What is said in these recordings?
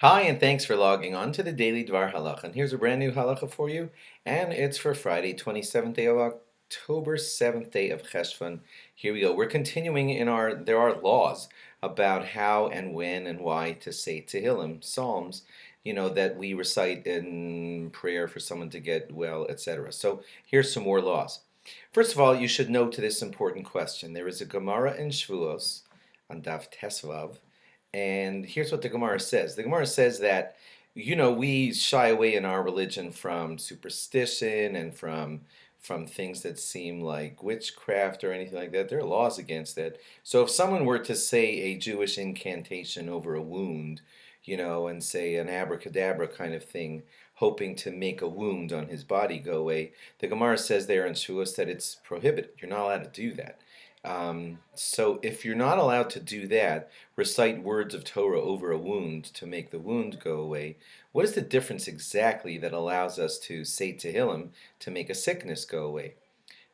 Hi, and thanks for logging on to the Daily DVAR Halacha. And here's a brand new halacha for you, and it's for Friday, 27th day of October, 7th day of Cheshvan. Here we go. We're continuing in there are laws about how and when and why to say Tehillim, Psalms, that we recite in prayer for someone to get well, etc. So here's some more laws. First of all, you should know to this important question. There is a Gemara in Shavuos on Daf Tesvav, and here's what the Gemara says. The Gemara says that, we shy away in our religion from superstition and from things that seem like witchcraft or anything like that. There are laws against it. So if someone were to say a Jewish incantation over a wound, and say an abracadabra kind of thing, hoping to make a wound on his body go away, the Gemara says there in Shavuos that it's prohibited. You're not allowed to do that. So if you're not allowed to do that, recite words of Torah over a wound to make the wound go away, what is the difference exactly that allows us to say Tehillim to make a sickness go away?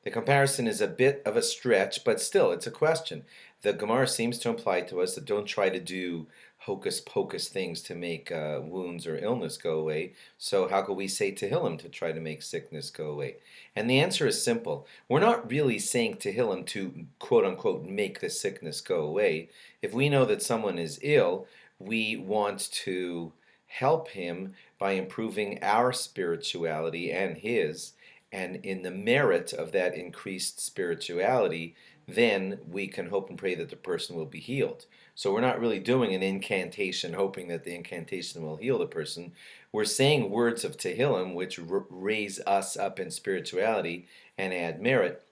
The comparison is a bit of a stretch, but still, it's a question. The Gemara seems to imply to us that don't try to do hocus pocus things to make wounds or illness go away. So how could we say Tehillim to try to make sickness go away? And the answer is simple. We're not really saying Tehillim to quote unquote make the sickness go away. If we know that someone is ill, we want to help him by improving our spirituality and his, and in the merit of that increased spirituality, then we can hope and pray that the person will be healed. So we're not really doing an incantation hoping that the incantation will heal the person. We're saying words of Tehillim which raise us up in spirituality and add merit,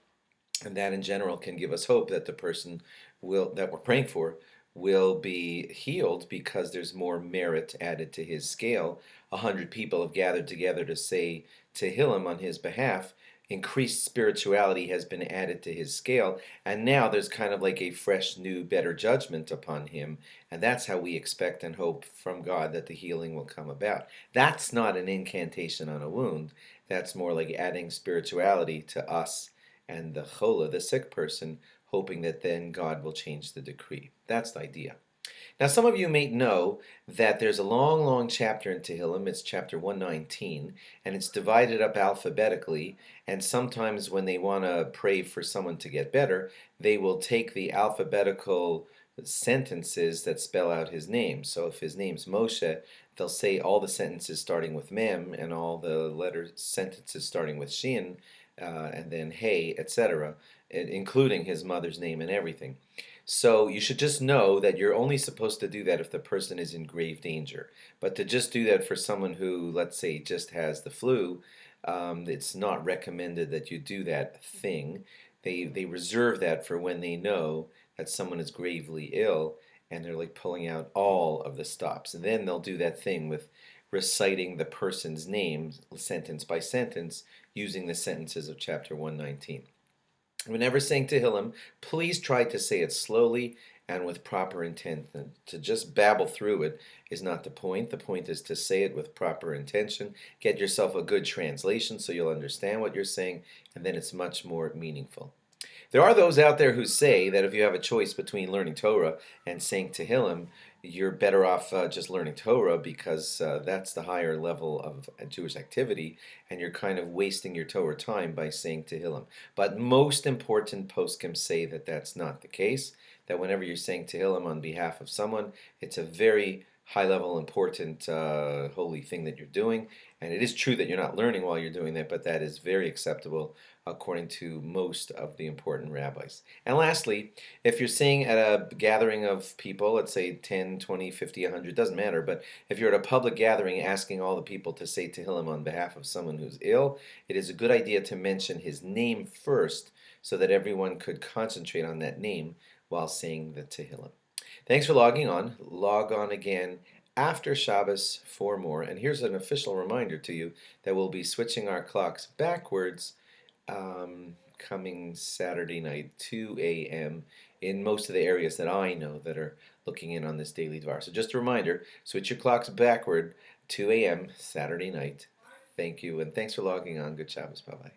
and that in general can give us hope that the person that we're praying for will be healed because there's more merit added to his scale. 100 people have gathered together to say Tehillim on his behalf. Increased spirituality has been added to his scale, and now there's kind of like a fresh, new, better judgment upon him, and that's how we expect and hope from God that the healing will come about. That's not an incantation on a wound. That's more like adding spirituality to us and the chola, the sick person, hoping that then God will change the decree. That's the idea. Now, some of you may know that there's a long, long chapter in Tehillim. It's chapter 119, and it's divided up alphabetically. And sometimes when they want to pray for someone to get better, they will take the alphabetical sentences that spell out his name. So if his name's Moshe, they'll say all the sentences starting with Mem and all the sentences starting with Shin, and then Hey, etc., including his mother's name and everything. So you should just know that you're only supposed to do that if the person is in grave danger. But to just do that for someone who, let's say, just has the flu, it's not recommended that you do that thing. They reserve that for when they know that someone is gravely ill and they're like pulling out all of the stops. And then they'll do that thing with reciting the person's name sentence by sentence using the sentences of chapter 119. Whenever saying Tehillim, please try to say it slowly and with proper intent. To just babble through it is not the point. The point is to say it with proper intention. Get yourself a good translation so you'll understand what you're saying, and then it's much more meaningful. There are those out there who say that if you have a choice between learning Torah and saying Tehillim, you're better off just learning Torah because that's the higher level of Jewish activity, and you're kind of wasting your Torah time by saying Tehillim. But most important poskim say that that's not the case, that whenever you're saying Tehillim on behalf of someone, it's a very high level, important, holy thing that you're doing. And it is true that you're not learning while you're doing that, but that is very acceptable according to most of the important rabbis. And lastly, if you're saying at a gathering of people, let's say 10, 20, 50, 100, doesn't matter, but if you're at a public gathering asking all the people to say Tehillim on behalf of someone who's ill, it is a good idea to mention his name first so that everyone could concentrate on that name while saying the Tehillim. Thanks for logging on. Log on again after Shabbos for more. And here's an official reminder to you that we'll be switching our clocks backwards coming Saturday night, 2 a.m. in most of the areas that I know that are looking in on this daily DVAR. So just a reminder, switch your clocks backward, 2 a.m. Saturday night. Thank you, and thanks for logging on. Good Shabbos. Bye-bye.